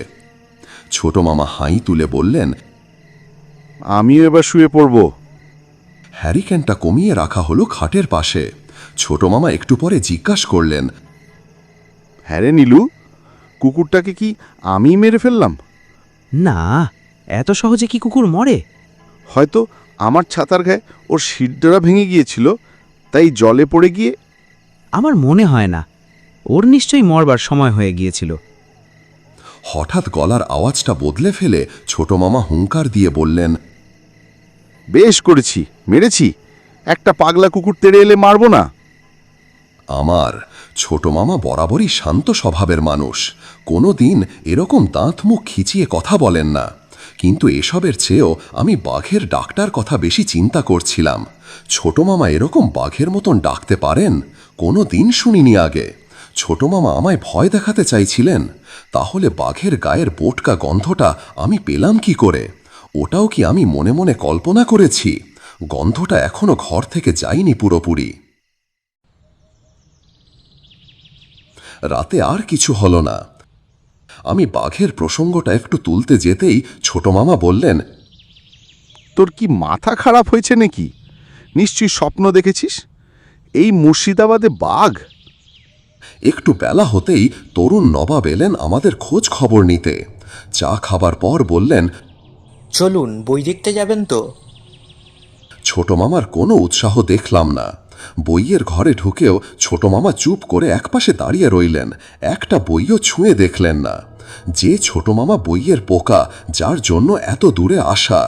ছোট মামা হাই তুলে বললেন, আমিও এবার শুয়ে পড়ব। হ্যারিকেনটা কমিয়ে রাখা হলো খাটের পাশে। ছোট মামা একটু পরে জিজ্ঞাসা করলেন, হ্যাঁ রে নীলু, কুকুরটাকে কি আমি মেরে ফেললাম? না, এত সহজে কি কুকুর মরে? হয়তো আমার ছাতার গায়ে ওর শিরডোরা ভেঙে গিয়েছিল, তাই জলে পড়ে গিয়ে। আমার মনে হয় না, ওর নিশ্চয়ই মরবার সময় হয়ে গিয়েছিল। হঠাৎ গলার আওয়াজটা বদলে ফেলে ছোট মামা হুঙ্কার দিয়ে বললেন, বেশ করেছি, মেরেছি। একটা পাগলা কুকুর তেড়ে এলে মারব না? আমার ছোট মামা বরাবরই শান্ত স্বভাবের মানুষ, কোনো দিন এরকম দাঁত মুখ খিচিয়ে কথা বলেন না। কিন্তু এসবের চেয়েও আমি বাঘের ডাকটার কথা বেশি চিন্তা করছিলাম। ছোট মামা এরকম বাঘের মতন ডাকতে পারেন? কোনো দিন শুনিনি আগে। ছোট মামা আমায় ভয় দেখাতে চাইছিলেন। তাহলে বাঘের গায়ের বোটকা গন্ধটা আমি পেলাম কি করে? ওটাও কি আমি মনে মনে কল্পনা করেছি? গন্ধটা এখনো ঘর থেকে যায়নি পুরোপুরি। রাতে আর কিছু হলো না। আমি বাঘের প্রসঙ্গটা একটু তুলতে যেতেই ছোট মামা বললেন, তোর কি মাথা খারাপ হয়েছে নাকি? নিশ্চয়ই স্বপ্ন দেখেছিস। এই মুর্শিদাবাদে বাঘ? একটু বেলা হতেই তরুণ নবাব এলেন আমাদের খোঁজ খবর নিতে। চা খাবার পর বললেন, চলুন, বই দেখতে যাবেন তো? ছোট মামার কোনো উৎসাহ দেখলাম না। বইয়ের ঘরে ঢুকেও ছোট মামা চুপ করে একপাশে দাঁড়িয়ে রইলেন, একটা বইও ছুঁয়ে দেখলেন না। যে ছোট মামা বইয়ের পোকা, যার জন্য এত দূরে আসা,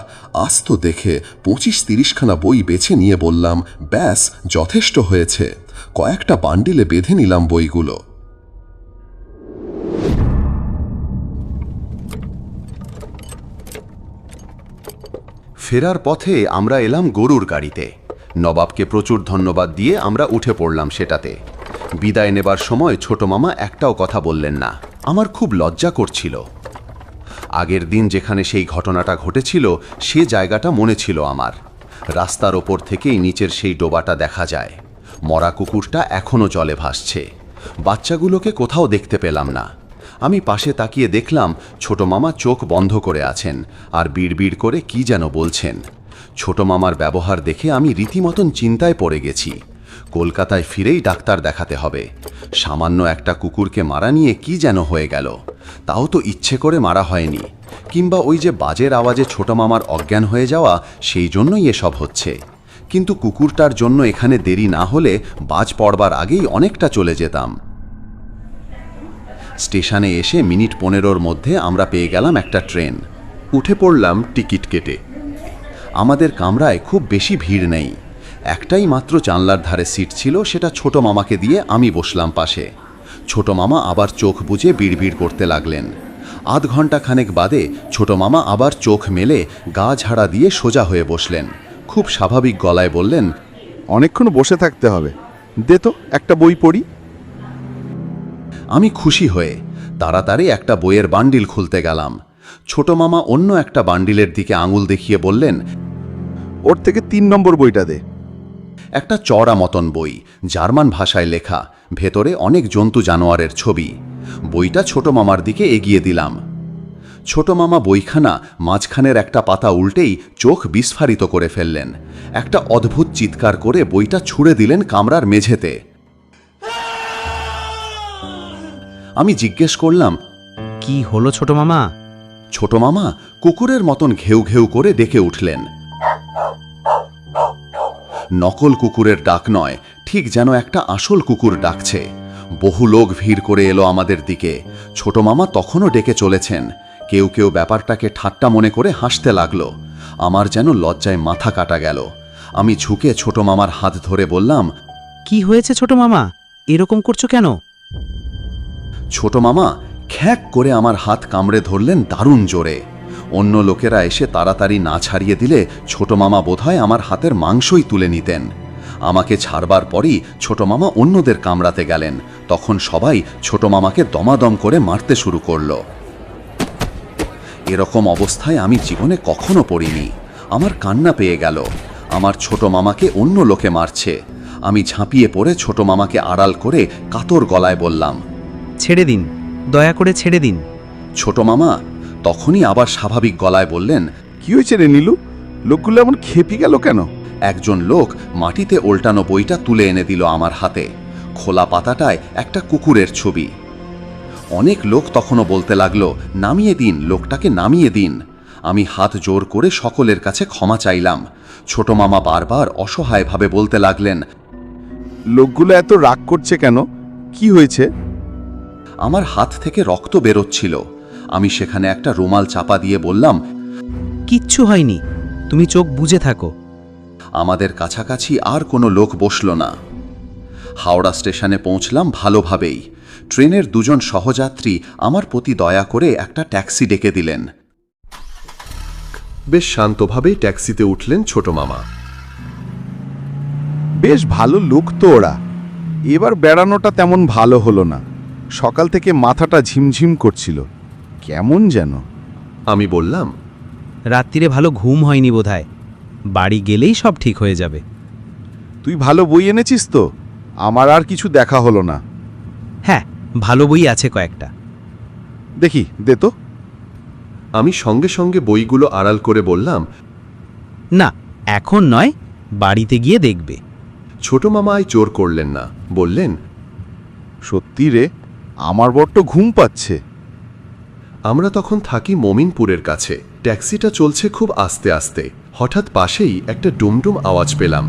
আস্ত দেখে 25-30খানা বই বেছে নিয়ে বললাম, ব্যাস যথেষ্ট হয়েছে। কয়েকটা বান্ডিলে বেঁধে নিলাম বইগুলো। ফেরার পথে আমরা এলাম গরুর গাড়িতে। নবাবকে প্রচুর ধন্যবাদ দিয়ে আমরা উঠে পড়লাম সেটাতে। বিদায় নেবার সময় ছোট মামা একটাও কথা বললেন না। আমার খুব লজ্জা করছিল। আগের দিন যেখানে সেই ঘটনাটা ঘটেছিল সে জায়গাটা মনে ছিল আমার। রাস্তার ওপর থেকেই নিচের সেই ডোবাটা দেখা যায়। মরা কুকুরটা এখনও জলে ভাসছে। বাচ্চাগুলোকে কোথাও দেখতে পেলাম না। আমি পাশে তাকিয়ে দেখলাম ছোট মামা চোখ বন্ধ করে আছেন আর বিড়বিড় করে কি যেন বলছেন। ছোট মামার ব্যবহার দেখে আমি রীতিমতন চিন্তায় পড়ে গেছি। কলকাতায় ফিরেই ডাক্তার দেখাতে হবে। সামান্য একটা কুকুরকে মারা নিয়ে কি যেন হয়ে গেল। তাও তো ইচ্ছে করে মারা হয়নি, কিংবা ওই যে বাজের আওয়াজে ছোট মামার অজ্ঞান হয়ে যাওয়া, সেই জন্যই এসব হচ্ছে। কিন্তু কুকুরটার জন্য এখানে দেরি না হলে বাজ পড়বার আগেই অনেকটা চলে যেতাম। স্টেশনে এসে মিনিট 15-র মধ্যে আমরা পেয়ে গেলাম একটা ট্রেন। উঠে পড়লাম টিকিট কেটে। আমাদের কামরায় খুব বেশি ভিড় নেই। একটাই মাত্র জানলার ধারে সিট ছিল, সেটা ছোট মামাকে দিয়ে আমি বসলাম পাশে। ছোট মামা আবার চোখ বুজে বিড়বিড় করতে লাগলেন। আধ ঘন্টা খানেক বাদে ছোট মামা আবার চোখ মেলে গা ঝাড়া দিয়ে সোজা হয়ে বসলেন। খুব স্বাভাবিক গলায় বললেন, অনেকক্ষণ বসে থাকতে হবে, দে তো একটা বই পড়ি। আমি খুশি হয়ে তাড়াতাড়ি একটা বইয়ের বান্ডিল খুলতে গেলাম। ছোট মামা অন্য একটা বান্ডিলের দিকে আঙুল দেখিয়ে বললেন, ওর থেকে 3 নম্বর বইটা দে। একটা চড়া মতন বই, জার্মান ভাষায় লেখা, ভেতরে অনেক জন্তু জানোয়ারের ছবি। বইটা ছোট মামার দিকে এগিয়ে দিলাম। ছোট মামা বইখানা মাঝখানের একটা পাতা উল্টেই চোখ বিস্ফারিত করে ফেললেন। একটা অদ্ভুত চিৎকার করে বইটা ছুঁড়ে দিলেন কামরার মেঝেতে। আমি জিজ্ঞেস করলাম, কি হলো ছোট মামা? ছোট মামা কুকুরের মতন ঘেউ ঘেউ করে ডেকে উঠলেন। নকল কুকুরের ডাক নয়, ঠিক যেন একটা আসল কুকুর ডাকছে। বহু লোক ভিড় করে এলো আমাদের দিকে। ছোট মামা তখনও ডেকে চলেছেন। কেউ কেউ ব্যাপারটাকে ঠাট্টা মনে করে হাসতে লাগলো। আমার যেন লজ্জায় মাথা কাটা গেল। আমি ঝুঁকে ছোট মামার হাত ধরে বললাম, কি হয়েছে ছোট মামা, এরকম করছো কেন? ছোট মামা খ্যাঁক করে আমার হাত কামড়ে ধরলেন দারুণ জোরে। অন্য লোকেরা এসে তাড়াতাড়ি না ছাড়িয়ে দিলে ছোট মামা বোধহয় আমার হাতের মাংসই তুলে নিতেন। আমাকে ছাড়বার পরই ছোট মামা অন্যদের কামড়াতে গেলেন। তখন সবাই ছোট মামাকে দমাদম করে মারতে শুরু করল। এরকম অবস্থায় আমি জীবনে কখনো পড়িনি। আমার কান্না পেয়ে গেল। আমার ছোট মামাকে অন্য লোকে মারছে। আমি ঝাঁপিয়ে পড়ে ছোট মামাকে আড়াল করে কাতর গলায় বললাম, ছেড়ে দিন, দয়া করে ছেড়ে দিন। ছোট মামা তখনই আবার স্বাভাবিক গলায় বললেন, কি হয়েছে রে নীলু, লোকগুলো এমন খেপি গেল কেন? একজন লোক মাটিতে উল্টানো বইটা তুলে এনে দিল আমার হাতে। খোলা পাতাটায় একটা কুকুরের ছবি। অনেক লোক তখনও বলতে লাগলো, নামিয়ে দিন, লোকটাকে নামিয়ে দিন। আমি হাত জোর করে সকলের কাছে ক্ষমা চাইলাম। ছোট মামা বারবার অসহায়ভাবে বলতে লাগলেন, লোকগুলো এত রাগ করছে কেন? কি হয়েছে? আমার হাত থেকে রক্ত বেরোচ্ছিল। আমি সেখানে একটা রুমাল চাপা দিয়ে বললাম, কিচ্ছু হয়নি, তুমি চোখ বুজে থাকো। আমাদের কাছাকাছি আর কোনো লোক বসল না। হাওড়া স্টেশনে পৌঁছলাম ভালোভাবেই। ট্রেনের দুজন সহযাত্রী আমার প্রতি দয়া করে একটা ট্যাক্সি ডেকে দিলেন। বেশ শান্তভাবেই ট্যাক্সিতে উঠলেন ছোট মামা। বেশ ভালো লোক তো ওরা। এবার বেড়ানোটা তেমন ভালো হলো না। সকাল থেকে মাথাটা ঝিমঝিম করছিল, কেমন যেন। আমি বললাম, রাত্রিরে ভালো ঘুম হয়নি বোধহয়, বাড়ি গেলেই সব ঠিক হয়ে যাবে। তুই ভালো বই এনেছিস তো? আমার আর কিছু দেখা হলো না। হ্যাঁ, ভালো বই আছে কয়েকটা। দেখি দে তো। আমি সঙ্গে সঙ্গে বইগুলো আড়াল করে বললাম, না, এখন নয়, বাড়িতে গিয়ে দেখবে। ছোট মামা আই জোর করলেন না, বললেন, সত্যি রে, আমার বড্ড ঘুম পাচ্ছে। আমরা তখন থাকি মমিনপুরের কাছে। ট্যাক্সিটা চলছে খুব আস্তে আস্তে। হঠাৎ পাশেই একটা ডুমডুম আওয়াজ পেলাম।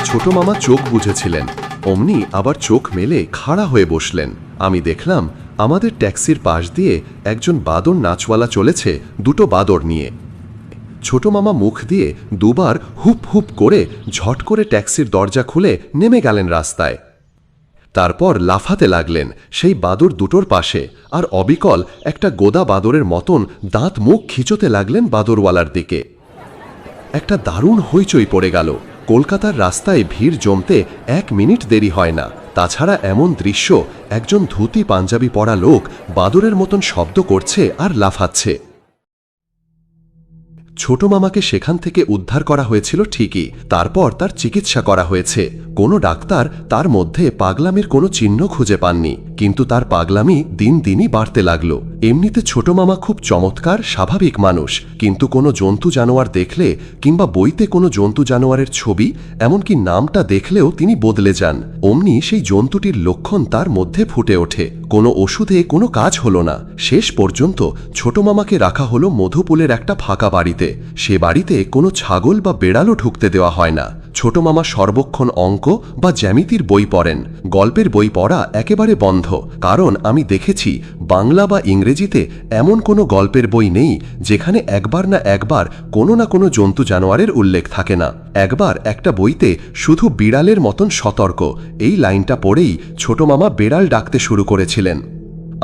ছোট মামা চোখ বুঝেছিলেন, অমনি আবার চোখ মেলে খাড়া হয়ে বসলেন। আমি দেখলাম আমাদের ট্যাক্সির পাশ দিয়ে একজন বাদর নাচওয়ালা চলেছে দুটো বাদর নিয়ে। ছোট মামা মুখ দিয়ে দুবার হুপ হুপ করে ঝট করে ট্যাক্সির দরজা খুলে নেমে গেলেন রাস্তায়। তারপর লাফাতে লাগলেন সেই বাদর দুটোর পাশে, আর অবিকল একটা গোদা বাদরের মতন দাঁত মুখ খিচোতে লাগলেন বাদরওয়ালার দিকে। একটা দারুণ হইচই পড়ে গেল। কলকাতার রাস্তায় ভিড় জমতে 1 মিনিট দেরি হয় না। তাছাড়া এমন দৃশ্য, একজন ধুতি পাঞ্জাবি পরা লোক বাদরের মতন শব্দ করছে আর লাফাচ্ছে। ছোট মামাকে সেখান থেকে উদ্ধার করা হয়েছিল ঠিকই, তারপর তার চিকিৎসা করা হয়েছে। কোনো ডাক্তার তার মধ্যে পাগলামির কোনো চিহ্ন খুঁজে পাননি, কিন্তু তার পাগলামি দিন দিনই বাড়তে লাগলো। এমনিতে ছোট মামা খুব চমৎকার স্বাভাবিক মানুষ, কিন্তু কোনো জন্তু জানোয়ার দেখলে কিংবা বইতে কোনো জন্তু জানোয়ারের ছবি, এমনকি নামটা দেখলেও তিনি বদলে যান। অমনি সেই জন্তুটির লক্ষণ তার মধ্যে ফুটে ওঠে। কোনো ওষুধে কোনো কাজ হলো না। শেষ পর্যন্ত ছোট মামাকে রাখা হলো মধুপুলের একটা ফাঁকা বাড়িতে। সে বাড়িতে কোনো ছাগল বা বেড়ালও ঢুকতে দেওয়া হয় না। ছোট মামা সর্বক্ষণ অঙ্ক বা জ্যামিতির বই পড়েন। গল্পের বই পড়া একেবারে বন্ধ, কারণ আমি দেখেছি বাংলা বা ইংরেজিতে এমন কোনো গল্পের বই নেই যেখানে একবার না একবার কোনো না কোনো জন্তু জানোয়ারের উল্লেখ থাকে না। একবার একটা বইতে শুধু বিড়ালের মতন সতর্ক এই লাইনটা পড়েই ছোট মামা বেড়াল ডাকতে শুরু করেছিলেন।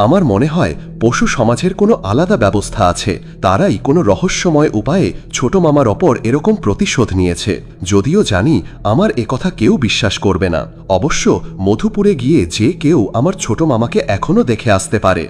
আমার মনে হয় পশু সমাজের কোনো আলাদা ব্যবস্থা আছে, তারাই কোনো রহস্যময় উপায়ে ছোট মামার ওপর এরকম প্রতিশোধ নিয়েছে। যদিও জানি আমার একথা কেউ বিশ্বাস করবে না। অবশ্য মধুপুরে গিয়ে যে কেউ আমার ছোট মামাকে এখনো দেখে আসতে পারে।